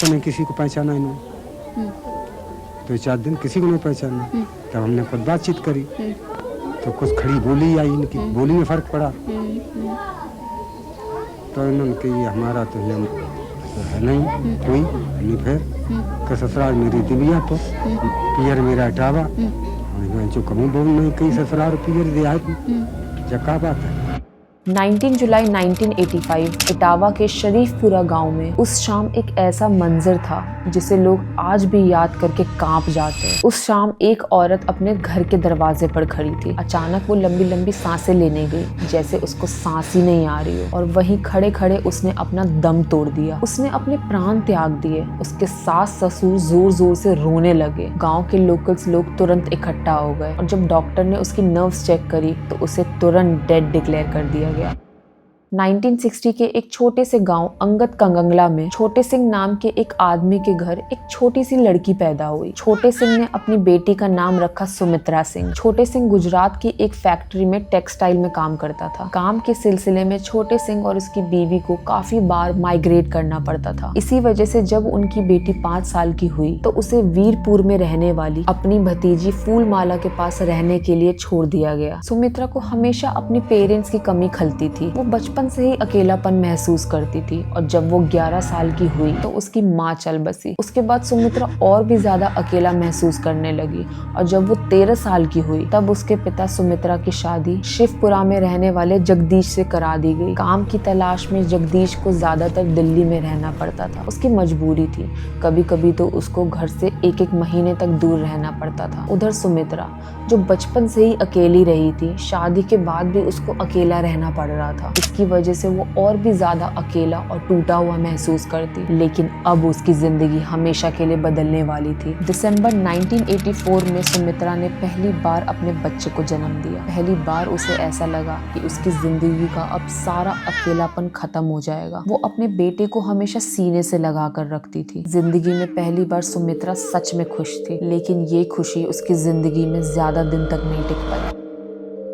तो नहीं किसी को पहचाना इन्होंने। 2-4 दिन किसी को नहीं पहचाना। तब हमने खुद बातचीत करी तो कुछ खड़ी बोली आई, इनकी बोली में फर्क पड़ा। तो इन्होंने कही ये हमारा तो ये है नहीं कोई नहीं। फिर का ससुराल मेरी दिव्या तो पियर मेरा इटावा जो कमू बोल नहीं कही ससुराल पियर दिया जक्का बात है। 19 जुलाई 1985 इटावा के शरीफपुरा गांव में उस शाम एक ऐसा मंजर था जिसे लोग आज भी याद करके कांप जाते हैं। उस शाम एक औरत अपने घर के दरवाजे पर खड़ी थी। अचानक वो लंबी लंबी सांसें लेने गई जैसे उसको सांस ही नहीं आ रही हो, और वहीं खड़े खड़े उसने अपना दम तोड़ दिया। उसने अपने प्राण त्याग दिए। उसके सास ससुर जोर जोर से रोने लगे। गाँव के लोकल्स लोग तुरंत इकट्ठा हो गए और जब डॉक्टर ने उसकी नर्व्स चेक करी तो उसे तुरंत डेड डिक्लेयर कर दिया गया। 1960 के एक छोटे से गांव अंगद कंगंगला में छोटे सिंह नाम के एक आदमी के घर एक छोटी सी लड़की पैदा हुई। छोटे सिंह ने अपनी बेटी का नाम रखा सुमित्रा सिंह। छोटे सिंह गुजरात की एक फैक्ट्री में टेक्सटाइल में काम करता था। काम के सिलसिले में छोटे सिंह और उसकी बीवी को काफी बार माइग्रेट करना पड़ता था। इसी वजह से जब उनकी बेटी 5 साल की हुई तो उसे वीरपुर में रहने वाली अपनी भतीजी फूलमाला के पास रहने के लिए छोड़ दिया गया। सुमित्रा को हमेशा अपने पेरेंट्स की कमी खलती थी। वो बचपन से ही अकेलापन महसूस करती थी और जब वो 11 साल की हुई तो उसकी माँ चल बसी। उसके बाद सुमित्रा और भी ज्यादा अकेला महसूस करने लगी और जब वो 13 साल की हुई तब उसके पिता सुमित्रा की शादी शिवपुरा में रहने वाले जगदीश से करा दी गई। काम की तलाश में जगदीश को ज्यादातर दिल्ली में रहना पड़ता था। उसकी मजबूरी थी। कभी कभी तो उसको घर से एक महीने तक दूर रहना पड़ता था। उधर सुमित्रा जो बचपन से ही अकेली रही थी, शादी के बाद भी उसको अकेला रहना पड़ रहा था। इसकी वजह से वो और भी ज्यादा अकेला और टूटा हुआ महसूस करती। लेकिन अब उसकी जिंदगी हमेशा के लिए बदलने वाली थी। दिसंबर 1984 में सुमित्रा ने पहली बार अपने बच्चे को जन्म दिया। पहली बार उसे ऐसा लगा कि उसकी जिंदगी का अब सारा अकेलापन खत्म हो जाएगा। वो अपने बेटे को हमेशा सीने से लगा कर रखती थी। जिंदगी में पहली बार सुमित्रा सच में खुश थी, लेकिन ये खुशी उसकी जिंदगी में ज्यादा दिन तक नहीं टिक पाई।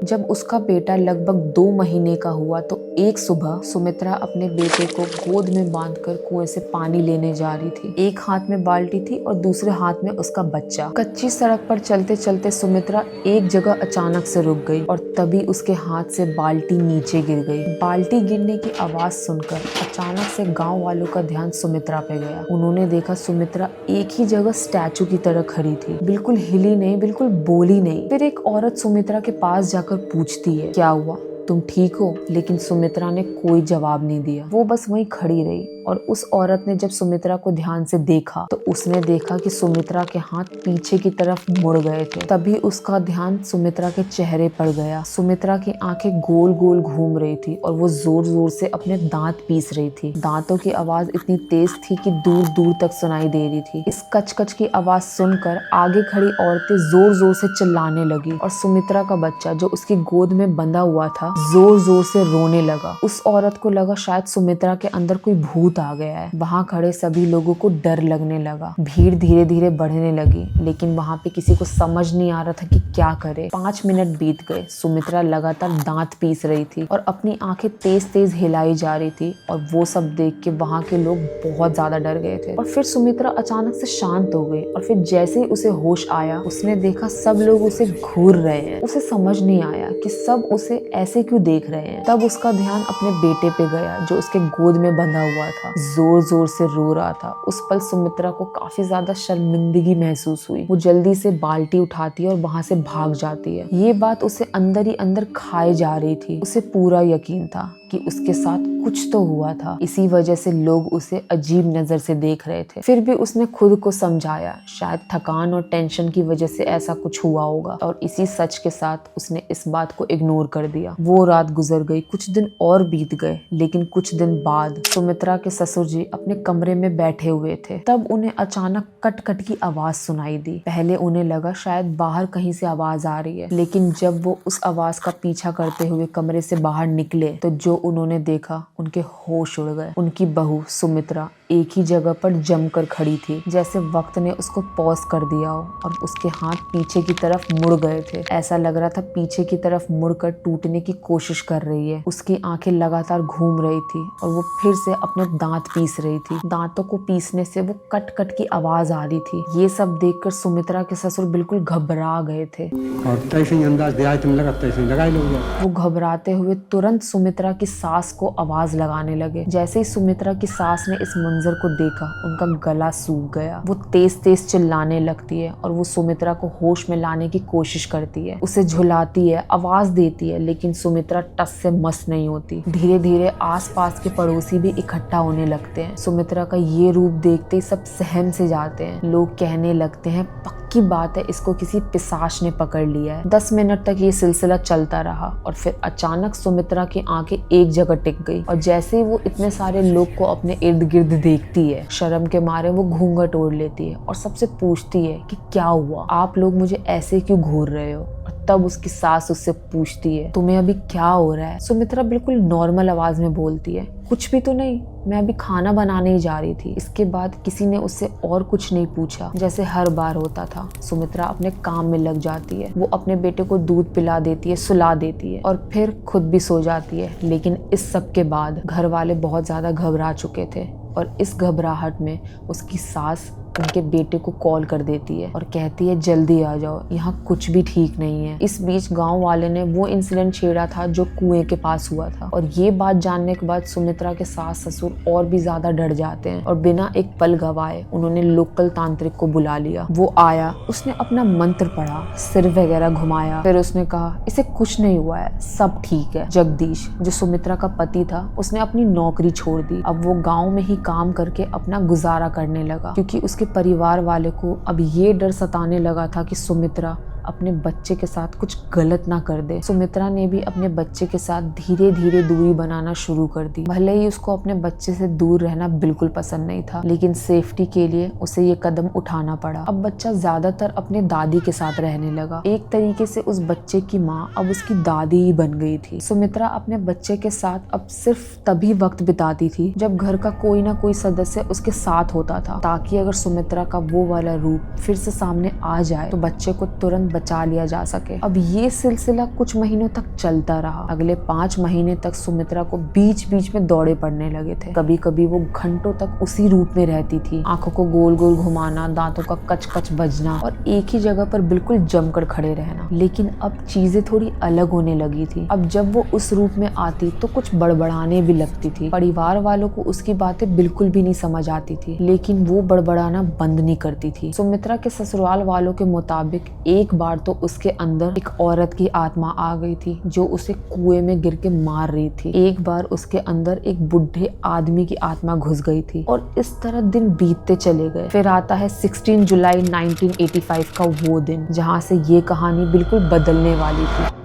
जब उसका बेटा लगभग 2 महीने का हुआ तो एक सुबह सुमित्रा अपने बेटे को गोद में बांधकर कुएं से पानी लेने जा रही थी। एक हाथ में बाल्टी थी और दूसरे हाथ में उसका बच्चा। कच्ची सड़क पर चलते चलते सुमित्रा एक जगह अचानक से रुक गई और तभी उसके हाथ से बाल्टी नीचे गिर गई। बाल्टी गिरने की आवाज सुनकर अचानक से गाँव वालों का ध्यान सुमित्रा पे गया। उन्होंने देखा सुमित्रा एक ही जगह स्टैचू की तरह खड़ी थी, बिल्कुल हिली नहीं, बिल्कुल बोली नहीं। फिर एक औरत सुमित्रा के पास जाकर पूछती है, क्या हुआ, तुम ठीक हो? लेकिन सुमित्रा ने कोई जवाब नहीं दिया। वो बस वहीं खड़ी रही और उस औरत ने जब सुमित्रा को ध्यान से देखा तो उसने देखा कि सुमित्रा के हाथ पीछे की तरफ मुड़ गए थे। तभी उसका ध्यान सुमित्रा के चेहरे पर गया। सुमित्रा की आंखें गोल गोल घूम रही थी और वो जोर जोर से अपने दांत पीस रही थी। दांतों की आवाज इतनी तेज थी कि दूर दूर तक सुनाई दे रही थी। इस कच-कच की आवाज सुनकर आगे खड़ी औरतें जोर जोर से चिल्लाने लगी और सुमित्रा का बच्चा जो उसकी गोद में बंधा हुआ था जोर जोर से रोने लगा। उस औरत को लगा शायद सुमित्रा के अंदर कोई भूत आ गया है। वहाँ खड़े सभी लोगों को डर लगने लगा। भीड़ धीरे धीरे बढ़ने लगी, लेकिन वहाँ पे किसी को समझ नहीं आ रहा था कि क्या करे। 5 मिनट बीत गए। सुमित्रा लगातार दांत पीस रही थी और अपनी आंखें तेज तेज हिलाई जा रही थी और वो सब देख के वहाँ के लोग बहुत ज्यादा डर गए थे। और फिर सुमित्रा अचानक से शांत हो गई और फिर जैसे ही उसे होश आया उसने देखा सब लोग उसे घूर रहे हैं। उसे समझ नहीं आया कि सब उसे ऐसे क्यों देख रहे हैं। तब उसका ध्यान अपने बेटे पे गया जो उसके गोद में बंधा हुआ था, जोर जोर से रो रहा था। उस पल सुमित्रा को काफी ज्यादा शर्मिंदगी महसूस हुई। वो जल्दी से बाल्टी उठाती है और वहां से भाग जाती है। ये बात उसे अंदर ही अंदर खाए जा रही थी। उसे पूरा यकीन था कि उसके साथ कुछ तो हुआ था। इसी वजह से लोग उसे अजीब नजर से देख रहे थे। फिर भी उसने खुद को समझाया शायद थकान और टेंशन की वजह से ऐसा कुछ हुआ होगा और इसी सच के साथ उसने इस बात को इग्नोर कर दिया। वो रात गुजर गई। कुछ दिन और बीत गए, लेकिन कुछ दिन बाद सुमित्रा के ससुर जी अपने कमरे में बैठे हुए थे। तब उन्हें अचानक कट कट की आवाज सुनाई दी। पहले उन्हें लगा शायद बाहर कहीं से आवाज आ रही है, लेकिन जब वो उस आवाज का पीछा करते हुए कमरे से बाहर निकले तो जो उन्होंने देखा उनके होश उड़ गए। उनकी बहू सुमित्रा एक ही जगह पर जमकर खड़ी थी, जैसे वक्त ने उसको पॉज कर दिया हो और उसके हाथ पीछे की तरफ मुड़ गए थे। ऐसा लग रहा था पीछे की तरफ मुड़कर टूटने की कोशिश कर रही है। उसकी आंखें लगातार घूम रही थी और वो फिर से अपने दांत पीस रही थी। दांतों को पीसने से वो कट कट की आवाज आ रही थी। ये सब देखकर सुमित्रा के ससुर बिल्कुल घबरा गए थे और तैसे ही अंदाज दिया तुम लगा तैसे ही लगाई लोग। वो घबराते हुए तुरंत सुमित्रा की सास को आवाज लगाने लगे। जैसे ही सुमित्रा की सास ने इस मंजर को देखा, उनका गला सूख गया। वो तेज तेज चिल्लाने लगती है और वो सुमित्रा को होश में लाने की कोशिश करती है, उसे झुलाती है, आवाज देती है, लेकिन सुमित्रा टस से मस नहीं होती। धीरे धीरे आसपास के पड़ोसी भी इकट्ठा होने लगते हैं। सुमित्रा का ये रूप देखते ही सब सहम से जाते हैं। लोग कहने लगते हैं पक्की बात है इसको किसी पिशाच ने पकड़ लिया है। 10 मिनट तक ये सिलसिला चलता रहा और फिर अचानक सुमित्रा की आंखें एक जगह टिक गई और जैसे ही वो इतने सारे लोग को अपने इर्द गिर्द देखती है, शर्म के मारे वो घूंघट ओढ़ लेती है और सबसे पूछती है कि क्या हुआ, आप लोग मुझे ऐसे क्यों घूर रहे हो। तब उसकी सास उससे पूछती है तुम्हें अभी क्या हो रहा है। सुमित्रा बिल्कुल नॉर्मल आवाज में बोलती है कुछ भी तो नहीं, मैं अभी खाना बनाने ही जा रही थी। इसके बाद किसी ने उससे और कुछ नहीं पूछा, जैसे हर बार होता था। सुमित्रा अपने काम में लग जाती है। वो अपने बेटे को दूध पिला देती है, सुला देती है और फिर खुद भी सो जाती है। लेकिन इस सब के बाद घर वाले बहुत ज्यादा घबरा चुके थे और इस घबराहट में उसकी सास उनके बेटे को कॉल कर देती है और कहती है जल्दी आ जाओ, यहाँ कुछ भी ठीक नहीं है। इस बीच गांव वाले ने वो इंसिडेंट छेड़ा था जो कुएं के पास हुआ था और ये बात जानने के बाद सुमित्रा के सास ससुर और भी ज्यादा डर जाते हैं और बिना एक पल गवाए उन्होंने लोकल तांत्रिक को बुला लिया। वो आया, उसने अपना मंत्र पढ़ा, सिर वगैरह घुमाया, फिर उसने कहा इसे कुछ नहीं हुआ है, सब ठीक है। जगदीश जो सुमित्रा का पति था, उसने अपनी नौकरी छोड़ दी। अब वो गाँव में ही काम करके अपना गुजारा करने लगा क्योंकि उसके परिवार वाले को अब ये डर सताने लगा था कि सुमित्रा अपने बच्चे के साथ कुछ गलत ना कर दे। सुमित्रा ने भी अपने बच्चे के साथ धीरे धीरे दूरी बनाना शुरू कर दी। भले ही उसको अपने बच्चे से दूर रहना बिल्कुल पसंद नहीं था, लेकिन सेफ्टी के लिए उसे ये कदम उठाना पड़ा। अब बच्चा ज्यादातर अपने दादी के साथ रहने लगा। एक तरीके से उस बच्चे की माँ अब उसकी दादी ही बन गई थी। सुमित्रा अपने बच्चे के साथ अब सिर्फ तभी वक्त बिताती थी जब घर का कोई ना कोई सदस्य उसके साथ होता था, ताकि अगर सुमित्रा का वो वाला रूप फिर से सामने आ जाए तो बच्चे को तुरंत बचा लिया जा सके। अब ये सिलसिला कुछ महीनों तक चलता रहा। अगले 5 महीने तक सुमित्रा को बीच बीच में दौड़े पड़ने लगे थे। कभी कभी वो घंटों तक उसी रूप में रहती थी, आंखों को गोल गोल घुमाना, दांतों का कच कच बजना और एक ही जगह पर बिल्कुल जमकर खड़े रहना। लेकिन अब चीजें थोड़ी अलग होने लगी थी। अब जब वो उस रूप में आती तो कुछ बड़बड़ाने भी लगती थी। परिवार वालों को उसकी बातें बिल्कुल भी नहीं समझ आती थी, लेकिन वो बड़बड़ाना बंद नहीं करती थी। सुमित्रा के ससुराल वालों के मुताबिक एक बार तो उसके अंदर एक औरत की आत्मा आ गई थी जो उसे कुएं में गिर के मार रही थी। एक बार उसके अंदर एक बुढ़े आदमी की आत्मा घुस गई थी और इस तरह दिन बीतते चले गए। फिर आता है 16 जुलाई 1985 का वो दिन जहाँ से ये कहानी बिल्कुल बदलने वाली थी।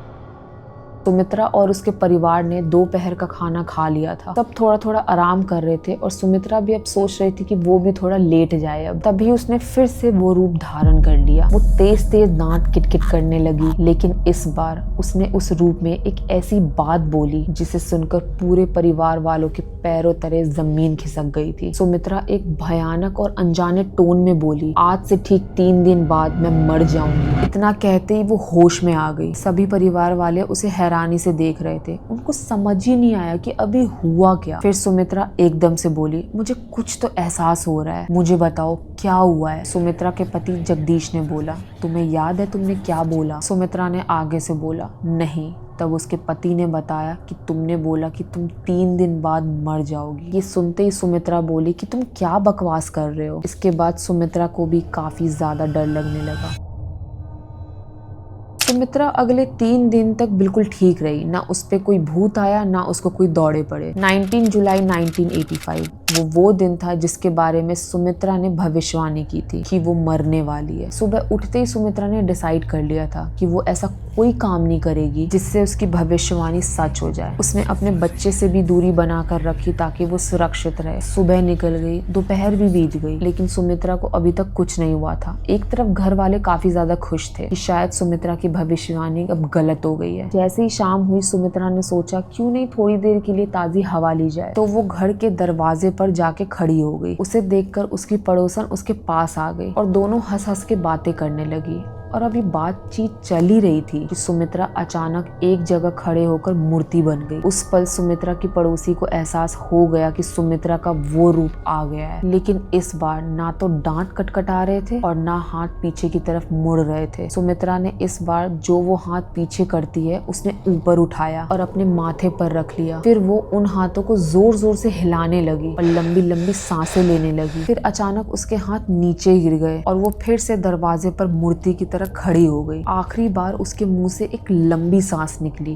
सुमित्रा और उसके परिवार ने दोपहर का खाना खा लिया था। सब थोड़ा थोड़ा आराम कर रहे थे और सुमित्रा भी अब सोच रही थी कि वो भी थोड़ा लेट जाए। अब तभी उसने फिर से वो रूप धारण कर लिया। वो तेज तेज दांत किटकिट करने लगी, लेकिन इस बार उसने उस रूप में एक ऐसी बात बोली जिसे सुनकर पूरे परिवार वालों के पैरों तले जमीन खिसक गई थी। सुमित्रा एक भयानक और अनजाने टोन में बोली, आज से ठीक 3 दिन बाद मैं मर जाऊंगी। इतना कहते ही वो होश में आ गई। सभी परिवार वाले उसे हैरानी से देख रहे थे। उनको समझ ही नहीं आया कि अभी हुआ क्या। फिर सुमित्रा एकदम से बोली, मुझे कुछ तो एहसास हो रहा है, मुझे बताओ क्या हुआ है। सुमित्रा के पति जगदीश ने बोला, तुम्हें याद है तुमने क्या बोला? सुमित्रा ने आगे से बोला, नहीं। तब उसके पति ने बताया कि तुमने बोला कि तुम 3 दिन बाद मर जाओगी। ये सुनते ही सुमित्रा बोली कि तुम क्या बकवास कर रहे हो। इसके बाद सुमित्रा को भी काफी ज्यादा डर लगने लगा। सुमित्रा अगले 3 दिन तक बिल्कुल ठीक रही। ना उस पे कोई भूत आया, ना उसको कोई दौड़े पड़े। 19 जुलाई 1985 वो दिन था जिसके बारे में सुमित्रा ने भविष्यवाणी की थी कि वो मरने वाली है। सुबह उठते ही सुमित्रा ने डिसाइड कर लिया था कि वो ऐसा कोई काम नहीं करेगी जिससे उसकी भविष्यवाणी सच हो जाए। उसने अपने बच्चे से भी दूरी बनाकर रखी ताकि वो सुरक्षित रहे। सुबह निकल गई, दोपहर भी बीत गई, लेकिन सुमित्रा को अभी तक कुछ नहीं हुआ था। एक तरफ घर वाले काफी ज्यादा खुश थे कि शायद सुमित्रा की भविष्यवाणी अब गलत हो गई है। जैसे ही शाम हुई सुमित्रा ने सोचा क्यों नहीं थोड़ी देर के लिए ताज़ी हवा ली जाए, तो वो घर के दरवाजे पर जाके खड़ी हो गई। उसे देखकर उसकी पड़ोसन उसके पास आ गई और दोनों हंस हंस के बातें करने लगी। और अभी बातचीत चल ही रही थी कि सुमित्रा अचानक एक जगह खड़े होकर मूर्ति बन गई। उस पल सुमित्रा की पड़ोसी को एहसास हो गया कि सुमित्रा का वो रूप आ गया है, लेकिन इस बार ना तो डांट कटकटा रहे थे और ना हाथ पीछे की तरफ मुड़ रहे थे। सुमित्रा ने इस बार जो वो हाथ पीछे करती है उसने ऊपर उठाया और अपने माथे पर रख लिया। फिर वो उन हाथों को जोर जोर से हिलाने लगी और लंबी लंबी सांसें लेने लगी। फिर अचानक उसके हाथ नीचे गिर गए और वो फिर से दरवाजे पर मूर्ति की तरह खड़ी हो गई। आखिरी बार उसके मुंह से एक लंबी सांस निकली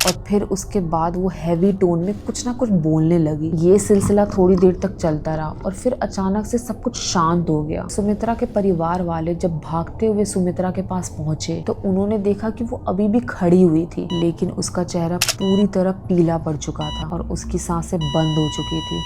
और फिर उसके बाद वो हैवी टोन में कुछ ना कुछ बोलने लगी। ये सिलसिला थोड़ी देर तक चलता रहा और फिर अचानक से सब कुछ शांत हो गया। सुमित्रा के परिवार वाले जब भागते हुए सुमित्रा के पास पहुंचे तो उन्होंने देखा कि वो अभी भी खड़ी हुई थी, लेकिन उसका चेहरा पूरी तरह पीला पड़ चुका था और उसकी सांसें बंद हो चुकी थी।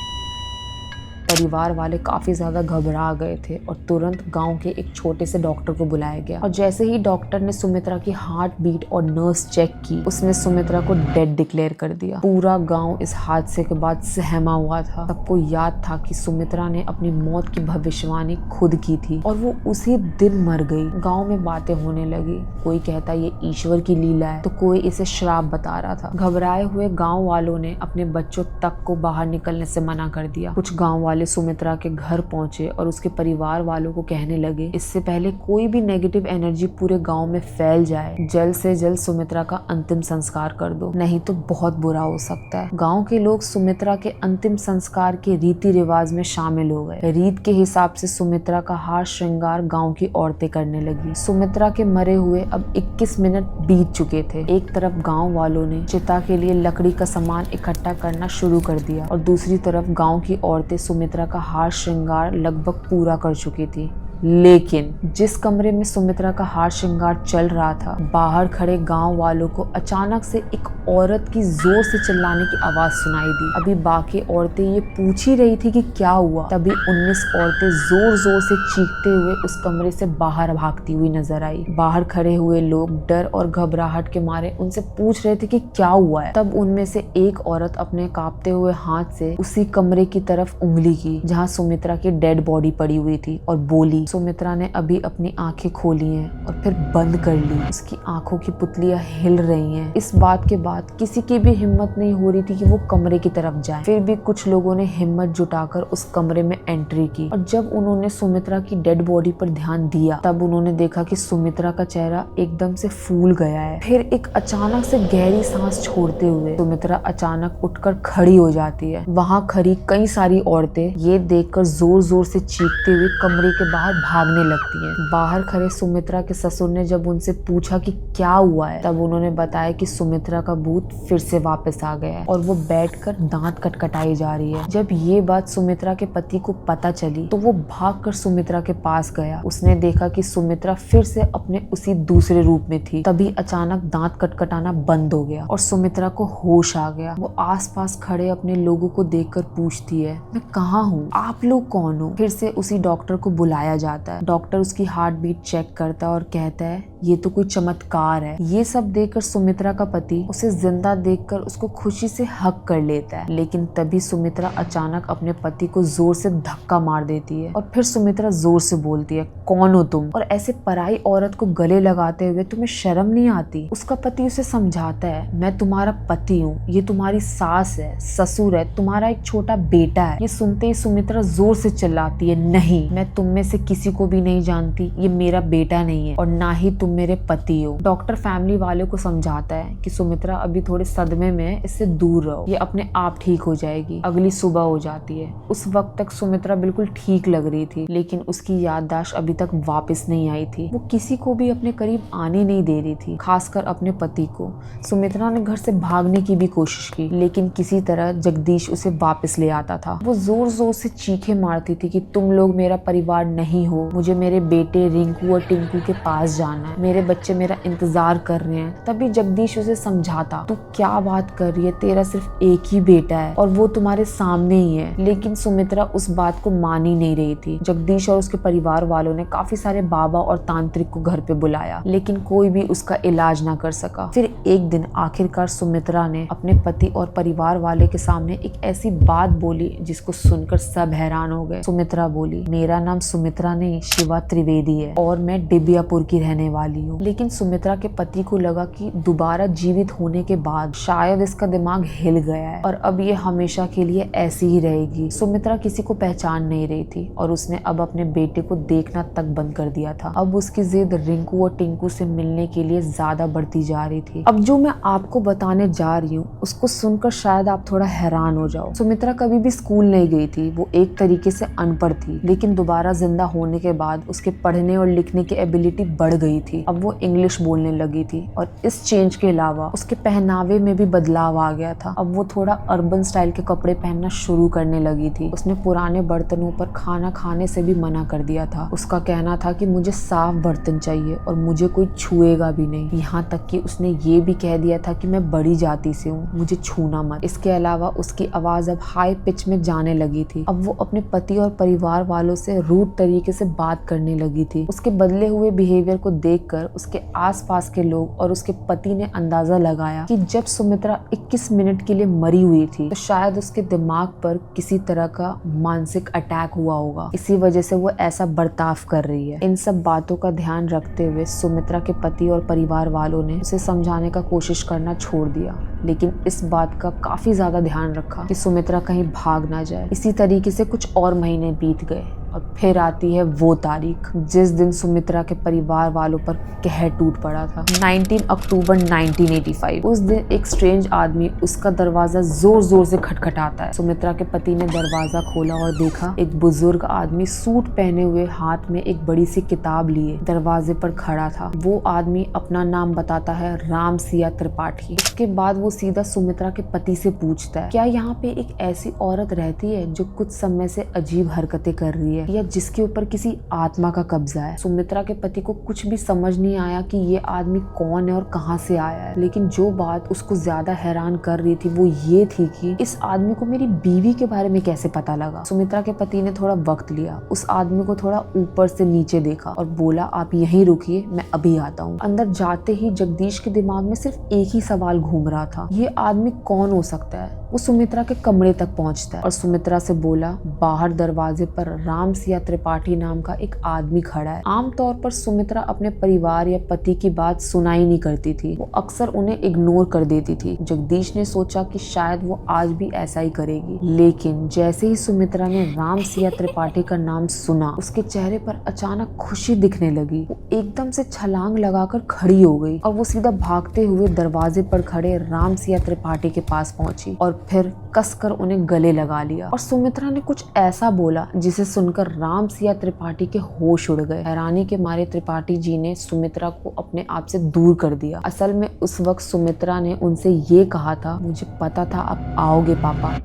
परिवार वाले काफी ज्यादा घबरा गए थे और तुरंत गांव के एक छोटे से डॉक्टर को बुलाया गया। और जैसे ही डॉक्टर ने सुमित्रा की हार्ट बीट और नर्व्स चेक की, उसने सुमित्रा को डेड डिक्लेयर कर दिया। पूरा गांव इस हादसे के बाद सहमा हुआ था। सबको याद था कि सुमित्रा ने अपनी मौत की भविष्यवाणी खुद की थी और वो उसी दिन मर गई। गाँव में बातें होने लगी, कोई कहता ये ईश्वर की लीला है तो कोई इसे श्राप बता रहा था। घबराए हुए गाँव वालों ने अपने बच्चों तक को बाहर निकलने से मना कर दिया। कुछ गाँव वाले सुमित्रा के घर पहुंचे और उसके परिवार वालों को कहने लगे, इससे पहले कोई भी नेगेटिव एनर्जी पूरे गांव में फैल जाए, जल्द से जल्द सुमित्रा का अंतिम संस्कार कर दो, नहीं तो बहुत बुरा हो सकता है। गांव के लोग सुमित्रा के अंतिम संस्कार के रीति रिवाज में शामिल हो गए। रीत के हिसाब से सुमित्रा का हार श्रृंगार गाँव की औरतें करने लगी। सुमित्रा के मरे हुए अब 21 मिनट बीत चुके थे। एक तरफ गाँव वालों ने चिता के लिए लकड़ी का सामान इकट्ठा करना शुरू कर दिया और दूसरी तरफ गाँव की औरतें सुमित्रा का हार श्रृंगार लगभग पूरा कर चुकी थी। लेकिन जिस कमरे में सुमित्रा का हार श्रृंगार चल रहा था, बाहर खड़े गांव वालों को अचानक से एक औरत की जोर से चिल्लाने की आवाज सुनाई दी। अभी बाकी औरतें ये पूछ ही रही थी कि क्या हुआ, तभी 19 औरतें जोर जोर से चीखते हुए उस कमरे से बाहर भागती हुई नजर आई। बाहर खड़े हुए लोग डर और घबराहट के मारे उनसे पूछ रहे थे कि क्या हुआ है। तब उनमें से एक औरत अपने कांपते हुए हाथ से उसी कमरे की तरफ उंगली की जहाँ सुमित्रा की डेड बॉडी पड़ी हुई थी और बोली, सुमित्रा ने अभी अपनी आंखें खोली हैं और फिर बंद कर ली। उसकी आंखों की पुतलियां हिल रही हैं। इस बात के बाद किसी की भी हिम्मत नहीं हो रही थी कि वो कमरे की तरफ जाए। फिर भी कुछ लोगों ने हिम्मत जुटाकर उस कमरे में एंट्री की और जब उन्होंने सुमित्रा की डेड बॉडी पर ध्यान दिया, तब उन्होंने देखा कि सुमित्रा का चेहरा एकदम से फूल गया है। फिर एक अचानक से गहरी सांस छोड़ते हुए सुमित्रा अचानक उठकर खड़ी हो जाती है। वहाँ खड़ी कई सारी औरतें ये देखकर जोर जोर से चीखते हुए कमरे के बाहर भागने लगती हैं। बाहर खड़े सुमित्रा के ससुर ने जब उनसे पूछा कि क्या हुआ है, तब उन्होंने बताया कि सुमित्रा का भूत फिर से वापस आ गया है और वो बैठकर दांत कटकटाई जा रही है। जब ये बात सुमित्रा के पति को पता चली तो वो भागकर सुमित्रा के पास गया। उसने देखा कि सुमित्रा फिर से अपने उसी दूसरे रूप में थी। तभी अचानक दांत कटकटाना बंद हो गया और सुमित्रा को होश आ गया। वो आसपास खड़े अपने लोगों को देखकर पूछती है, मैं कहाँ हूँ, आप लोग कौन हो। फिर से उसी डॉक्टर को बुलाया जाता है। डॉक्टर उसकी हार्ट बीट चेक करता है और कहता है ये तो कोई चमत्कार है। ये सब देखकर सुमित्रा का पति उसे जिंदा देखकर उसको खुशी से हक कर लेता है, लेकिन तभी सुमित्रा अचानक अपने पति को जोर से धक्का मार देती है और फिर सुमित्रा जोर से बोलती है, कौन हो तुम, और ऐसे पराई औरत को गले लगाते हुए तुम्हें शर्म नहीं आती। उसका पति उसे समझाता है, मैं तुम्हारा पति हूँ, ये तुम्हारी सास है, ससुर है, तुम्हारा एक छोटा बेटा है। ये सुनते ही सुमित्रा जोर से चिल्लाती है, नहीं, मैं तुम में से किसी को भी नहीं जानती, ये मेरा बेटा नहीं है और ना ही तुम मेरे पति हो। डॉक्टर फैमिली वालों को समझाता है कि सुमित्रा अभी थोड़े सदमे में है, इससे दूर रहो, ये अपने आप ठीक हो जाएगी। अगली सुबह हो जाती है। उस वक्त तक सुमित्रा बिल्कुल ठीक लग रही थी, लेकिन उसकी याददाश्त अभी तक वापस नहीं आई थी। वो किसी को भी अपने करीब आने नहीं दे रही थी, खासकर अपने पति को। सुमित्रा ने घर से भागने की भी कोशिश की, लेकिन किसी तरह जगदीश उसे वापस ले आता था। वो जोर जोर से चीखें मारती थी कि तुम लोग मेरा परिवार नहीं नहीं हो, मुझे मेरे बेटे रिंकू और टिंकू के पास जाना है, मेरे बच्चे मेरा इंतजार कर रहे हैं। तभी जगदीश उसे समझाता, तू क्या बात कर रही है, तेरा सिर्फ एक ही बेटा है और वो तुम्हारे सामने ही है। लेकिन सुमित्रा उस बात को मान ही नहीं रही थी। जगदीश और उसके परिवार वालों ने काफी सारे बाबा और तांत्रिक को घर पे बुलाया, लेकिन कोई भी उसका इलाज ना कर सका। फिर एक दिन आखिरकार सुमित्रा ने अपने पति और परिवार वाले के सामने एक ऐसी बात बोली जिसको सुनकर सब हैरान हो गए। सुमित्रा बोली, मेरा नाम सुमित्रा नहीं शिवा त्रिवेदी है और मैं डिबियापुर की रहने वाली हूँ। लेकिन सुमित्रा के पति को लगा कि दोबारा जीवित होने के बाद शायद इसका दिमाग हिल गया है और अब ये हमेशा के लिए ऐसी ही रहेगी। सुमित्रा किसी को पहचान नहीं रही थी और उसने अब अपने बेटे को देखना तक बंद कर दिया था। अब उसकी जिद रिंकू और टिंकू से मिलने के लिए ज्यादा बढ़ती जा रही थी। अब जो मैं आपको बताने जा रही हूँ उसको सुनकर शायद आप थोड़ा हैरान हो जाओ। सुमित्रा कभी भी स्कूल नहीं गई थी, वो एक तरीके से अनपढ़ थी, लेकिन दोबारा जिंदा होने के बाद उसके पढ़ने और लिखने की एबिलिटी बढ़ गई थी। अब वो इंग्लिश बोलने लगी थी और इस चेंज के अलावा उसके पहनावे में भी बदलाव आ गया था। अब वो थोड़ा अर्बन स्टाइल के कपड़े पहनना शुरू करने लगी थी। उसने पुराने बर्तनों पर खाना खाने से भी मना कर दिया था। उसका कहना था कि मुझे साफ बर्तन चाहिए और मुझे कोई छुएगा भी नहीं। यहाँ तक कि उसने ये भी कह दिया था कि मैं बड़ी जाति से हूँ, मुझे छूना मत। इसके अलावा उसकी आवाज अब हाई पिच में जाने लगी थी। अब वो अपने पति और परिवार वालों से रूड तरीके से बात करने लगी थी। उसके बदले हुए बिहेवियर को देखकर उसके आसपास के लोग और उसके पति ने अंदाजा लगाया कि जब सुमित्रा 21 मिनट के लिए मरी हुई थी तो शायद उसके दिमाग पर किसी तरह का मानसिक अटैक हुआ होगा, इसी वजह से वो ऐसा बर्ताव कर रही है। इन सब बातों का ध्यान रखते हुए सुमित्रा के पति और परिवार वालों ने उसे समझाने का कोशिश करना छोड़ दिया, लेकिन इस बात का काफी ज्यादा ध्यान रखा कि सुमित्रा कहीं भाग ना जाए। इसी तरीके से कुछ और महीने बीत गए और फिर आती है वो तारीख जिस दिन सुमित्रा के परिवार वालों पर कहर टूट पड़ा था। 19 अक्टूबर 1985। उस दिन एक स्ट्रेंज आदमी उसका दरवाजा जोर जोर से खटखटाता है। सुमित्रा के पति ने दरवाजा खोला और देखा एक बुजुर्ग आदमी सूट पहने हुए हाथ में एक बड़ी सी किताब लिए दरवाजे पर खड़ा था। वो आदमी अपना नाम बताता है राम सिया त्रिपाठी। उसके बाद वो सीधा सुमित्रा के पति से पूछता है, क्या यहाँ पे एक ऐसी औरत रहती है जो कुछ समय से अजीब हरकतें कर रही है या जिसके ऊपर किसी आत्मा का कब्जा है? सुमित्रा के पति को कुछ भी समझ नहीं आया कि ये आदमी कौन है और कहां से आया है, लेकिन जो बात उसको ज्यादा हैरान कर रही थी वो ये थी कि इस आदमी को मेरी बीवी के बारे में कैसे पता लगा। सुमित्रा के पति ने थोड़ा वक्त लिया, उस आदमी को थोड़ा ऊपर से नीचे देखा और बोला, आप यहीं रुकिए, मैं अभी आता हूँ। अंदर जाते ही जगदीश के दिमाग में सिर्फ एक ही सवाल घूम रहा था, ये आदमी कौन हो सकता है? वो सुमित्रा के कमरे तक पहुंचता है और सुमित्रा से बोला, बाहर दरवाजे पर राम सिया त्रिपाठी नाम का एक आदमी खड़ा है। आमतौर पर सुमित्रा अपने परिवार या पति की बात सुनाई नहीं करती थी, वो अक्सर उन्हें इग्नोर कर देती थी। जगदीश ने सोचा कि शायद वो आज भी ऐसा ही करेगी, लेकिन जैसे ही सुमित्रा ने राम सिया त्रिपाठी का नाम सुना उसके चेहरे पर अचानक खुशी दिखने लगी। वो एकदम से छलांग लगाकर खड़ी हो गई और वो सीधा भागते हुए दरवाजे पर खड़े राम सिया त्रिपाठी के पास पहुंची और फिर कसकर उन्हें गले लगा लिया। और सुमित्रा ने कुछ ऐसा बोला जिसे सुनकर राम सिया त्रिपाठी के होश उड़ गए। हैरानी के मारे त्रिपाठी जी ने सुमित्रा को अपने आप से दूर कर दिया। असल में उस वक्त सुमित्रा ने उनसे ये कहा था, मुझे पता था आप आओगे पापा।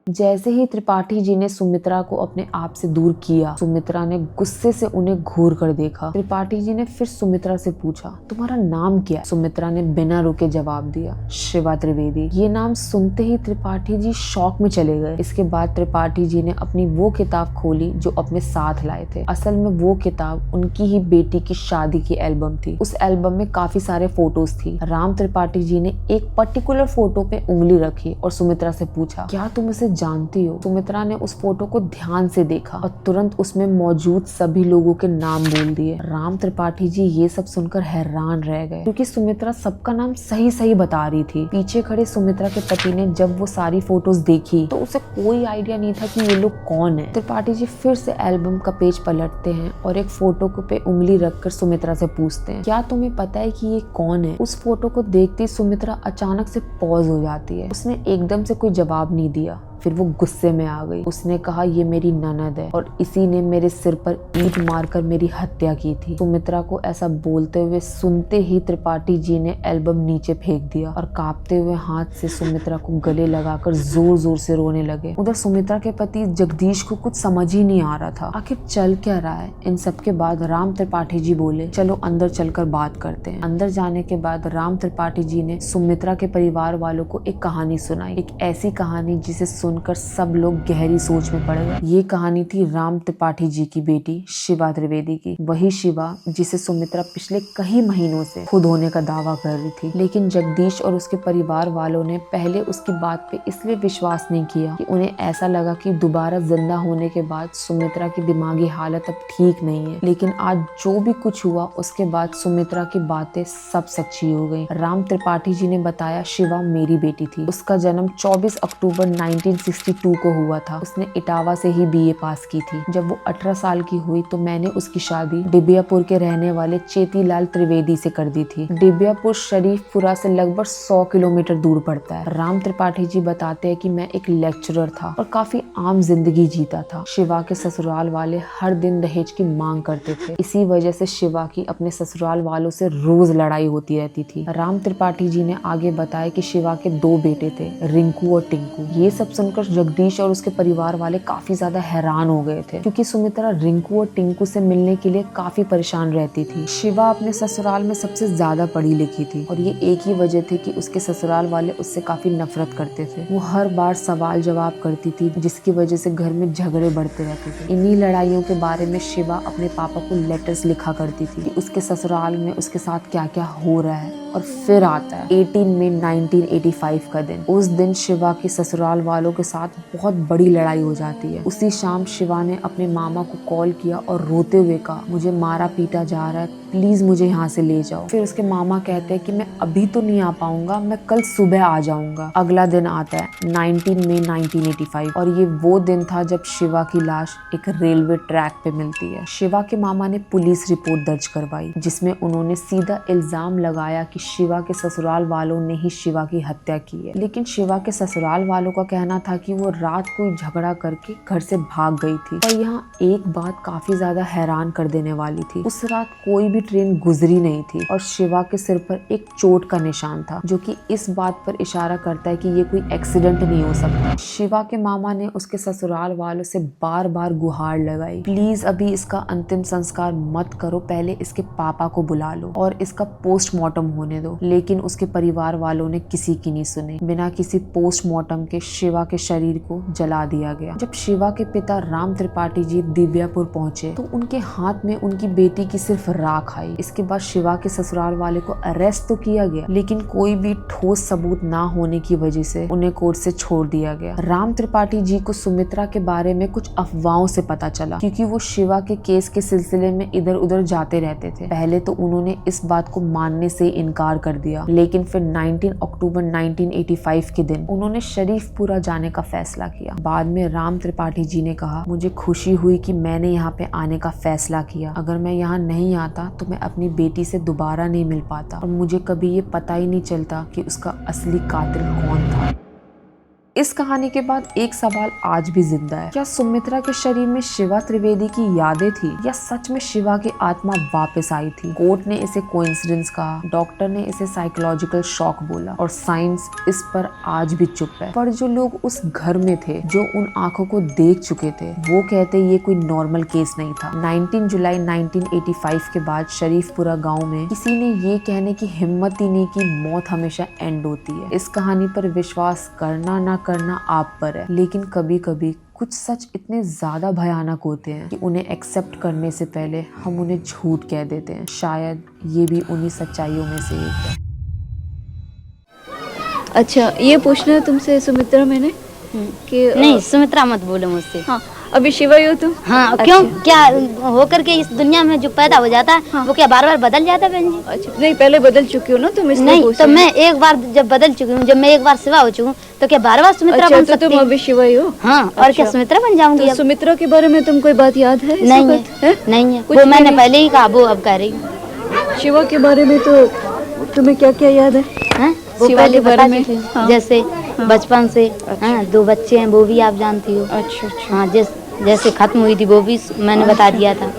जैसे ही त्रिपाठी जी ने सुमित्रा को अपने आप से दूर किया, सुमित्रा ने गुस्से से उन्हें घूर कर देखा। त्रिपाठी जी ने फिर सुमित्रा से पूछा, तुम्हारा नाम क्या? सुमित्रा ने बिना रुके जवाब दिया, शिवा त्रिवेदी। ये नाम सुनते ही त्रिपाठी जी शॉक में चले गए। इसके बाद त्रिपाठी जी ने अपनी वो किताब खोली जो अपने साथ लाए थे। असल में वो किताब उनकी ही बेटी की शादी की एल्बम थी। उस एल्बम में काफी सारे फोटोज थी। राम त्रिपाठी जी ने एक पर्टिकुलर फोटो पे उंगली रखी और सुमित्रा से पूछा, क्या तुम इसे जानती हो? सुमित्रा ने उस फोटो को ध्यान से देखा और तुरंत उसमें मौजूद सभी लोगों के नाम बोल दिए। राम त्रिपाठी जी ये सब सुनकर हैरान रह गए क्योंकि सुमित्रा सबका नाम सही सही बता रही थी। पीछे खड़े सुमित्रा के पति ने जब वो सारी फोटोज देखी तो उसे कोई आइडिया नहीं था कि ये लोग कौन है। त्रिपाठी जी फिर से एल्बम का पेज पलटते हैं और एक फोटो को पे उंगली रखकर सुमित्रा से पूछते हैं, क्या तुम्हें पता है कि ये कौन है? उस फोटो को देखते ही सुमित्रा अचानक से पॉज हो जाती है। उसने एकदम से कोई जवाब नहीं दिया। फिर वो गुस्से में आ गई। उसने कहा ये मेरी ननद है और इसी ने मेरे सिर पर ईंट मारकर मेरी हत्या की थी। सुमित्रा को ऐसा बोलते हुए सुनते ही त्रिपाठी जी ने एल्बम नीचे फेंक दिया और कांपते हुए हाथ से सुमित्रा को गले लगाकर जोर जोर से रोने लगे। उधर सुमित्रा के पति जगदीश को कुछ समझ ही नहीं आ रहा था, आखिर चल क्या रहा है। इन सब के बाद राम त्रिपाठी जी बोले चलो अंदर चलकर बात करते हैं। अंदर जाने के बाद राम त्रिपाठी जी ने सुमित्रा के परिवार वालों को एक कहानी सुनाई, एक ऐसी कहानी जिसे सुनकर सब लोग गहरी सोच में पड़ गए। ये कहानी थी राम त्रिपाठी जी की बेटी शिवा त्रिवेदी की, वही शिवा जिसे सुमित्रा पिछले कई महीनों से खुद होने का दावा कर रही थी। लेकिन जगदीश और उसके परिवार वालों ने पहले उसकी बात पे इसलिए विश्वास नहीं किया कि उन्हें ऐसा लगा कि दोबारा जिंदा होने के बाद सुमित्रा की दिमागी हालत अब ठीक नहीं है। लेकिन आज जो भी कुछ हुआ उसके बाद सुमित्रा की बातें सब सच्ची हो गई। राम त्रिपाठी जी ने बताया शिवा मेरी बेटी थी। उसका जन्म 24 अक्टूबर 1962 को हुआ था। उसने इटावा से ही बीए पास की थी। जब वो 18 साल की हुई तो मैंने उसकी शादी डिबियापुर के रहने वाले चेतीलाल त्रिवेदी से कर दी थी। डिबियापुर शरीफपुरा से लगभग 100 किलोमीटर दूर पड़ता है। राम त्रिपाठी जी बताते हैं कि मैं एक लेक्चरर था और काफी आम जिंदगी जीता था। शिवा के ससुराल वाले हर दिन दहेज की मांग करते थे। इसी वजह से शिवा की अपने ससुराल वालों से रोज लड़ाई होती रहती थी। राम त्रिपाठी जी ने आगे बताया कि शिवा के 2 बेटे थे, रिंकू और टिंकू। ये सब सुनकर जगदीश और उसके परिवार वाले काफी ज्यादा हैरान हो गए थे क्योंकि सुमित्रा रिंकू और टिंकू से मिलने के लिए काफी परेशान रहती थी। शिवा अपने ससुराल में सबसे ज्यादा पढ़ी लिखी थी और ये एक ही वजह थी कि उसके ससुराल वाले उससे काफी नफरत करते थे। वो हर बार सवाल जवाब करती थी जिसकी वजह से घर में झगड़े बढ़ते रहते थे। इन्हीं लड़ाइयों के बारे में शिवा अपने पापा को लेटर्स लिखा करती थी कि उसके ससुराल में उसके साथ क्या क्या हो रहा है। और फिर आता है 18 मई 1985 का दिन। उस दिन शिवा के ससुराल वालों के साथ बहुत बड़ी लड़ाई हो जाती है। उसी शाम शिवा ने अपने मामा को कॉल किया और रोते हुए कहा मुझे मारा पीटा जा रहा है, प्लीज मुझे यहाँ से ले जाओ। फिर उसके मामा कहते हैं कि मैं अभी तो नहीं आ पाऊंगा, मैं कल सुबह आ जाऊंगा। अगला दिन आता है 19 मई 1985 और ये वो दिन था जब शिवा की लाश एक रेलवे ट्रैक पे मिलती है। शिवा के मामा ने पुलिस रिपोर्ट दर्ज करवाई जिसमें उन्होंने सीधा इल्जाम लगाया कि शिवा के ससुराल वालों ने ही शिवा की हत्या की है। लेकिन शिवा के ससुराल वालों का कहना था कि वो रात को झगड़ा करके घर से भाग गई थी। और यहाँ एक बात काफी ज्यादा हैरान कर देने वाली थी, उस रात कोई भी ट्रेन गुजरी नहीं थी और शिवा के सिर पर एक चोट का निशान था जो कि इस बात पर इशारा करता है कि ये कोई एक्सीडेंट नहीं हो सकता। शिवा के मामा ने उसके ससुराल वालों से बार बार गुहार लगाई, प्लीज अभी इसका अंतिम संस्कार मत करो, पहले इसके पापा को बुला लो और इसका पोस्टमार्टम होने दो। लेकिन उसके परिवार वालों ने किसी की नहीं सुनी। बिना किसी पोस्टमार्टम के शिवा के शरीर को जला दिया गया। जब शिवा के पिता राम त्रिपाठी जी दिव्यापुर पहुंचे तो उनके हाथ में उनकी बेटी की सिर्फ राख आई। इसके बाद शिवा के ससुराल वाले को अरेस्ट तो किया गया लेकिन कोई भी ठोस सबूत ना होने की वजह से उन्हें कोर्ट से छोड़ दिया गया। राम त्रिपाठी जी को सुमित्रा के बारे में कुछ अफवाहों से पता चला क्योंकि वो शिवा के केस के सिलसिले में इधर उधर जाते रहते थे। पहले तो उन्होंने इस बात को मानने से इनकार कर दिया लेकिन फिर 19 अक्टूबर 1985 के दिन उन्होंने शरीफपुरा जाने का फैसला किया। बाद में राम त्रिपाठी जी ने कहा मुझे खुशी हुई कि मैंने यहाँ पे आने का फैसला किया। अगर मैं यहाँ नहीं आता तो मैं अपनी बेटी से दोबारा नहीं मिल पाता और मुझे कभी ये पता ही नहीं चलता कि उसका असली कातिल कौन था। इस कहानी के बाद एक सवाल आज भी जिंदा है, क्या सुमित्रा के शरीर में शिवा त्रिवेदी की यादें थी या सच में शिवा की आत्मा वापस आई थी? कोर्ट ने इसे कोइंसिडेंस कहा, डॉक्टर ने इसे साइकोलॉजिकल शॉक बोला और साइंस इस पर आज भी चुप है। पर जो लोग उस घर में थे, जो उन आंखों को देख चुके थे, वो कहते ये कोई नॉर्मल केस नहीं था। 19 जुलाई 1985 के बाद शरीफपुरा गाँव में किसी ने ये कहने की हिम्मत ही नहीं कि मौत हमेशा एंड होती है। इस कहानी पर विश्वास करना ना करना आप पर है, लेकिन कभी कभी कुछ सच इतने ज्यादा भयानक होते हैं कि उन्हें एक्सेप्ट करने से पहले हम उन्हें झूठ कह देते हैं। शायद ये भी उन्हीं सच्चाइयों में से एक है। अच्छा, ये पूछना है तुमसे सुमित्रा मैंने कि नहीं, सुमित्रा मत बोलो मुझसे। हाँ, अभी शिवा ही हो तुम? हाँ, अच्छा। क्यों? क्या होकर के इस दुनिया में जो पैदा हो जाता है हाँ। वो क्या बार बार बदल जाता है बहन जी? अच्छा, नहीं पहले बदल चुकी हो ना तुम, इसलिए नहीं, पूछ तो रही मैं एक बार जब बदल चुकी हूँ, जब मैं एक बार शिवा हो चुकी हूँ, तो क्या बार बार सुमित्रा अच्छा, बन तो सकती तुम हूँ? अभी शिवा ही हो? हाँ, और क्या सुमित्रा बन जाऊंगी? तो सुमित्रा के बारे में तुम कोई बात याद है? नहीं है, नहीं है, वो मैंने पहले ही कहा, वो अब कह रही हूँ। शिवा के बारे में तो तुम्हें क्या क्या याद है? वो शिवा पहले के बारे बता में? चुकी हूँ। हाँ। जैसे बचपन से। हाँ 2 बच्चे हैं, वो भी आप जानती हो। अच्छा अच्छा। हाँ जैसे खत्म हुई थी वो भी मैंने बता दिया था।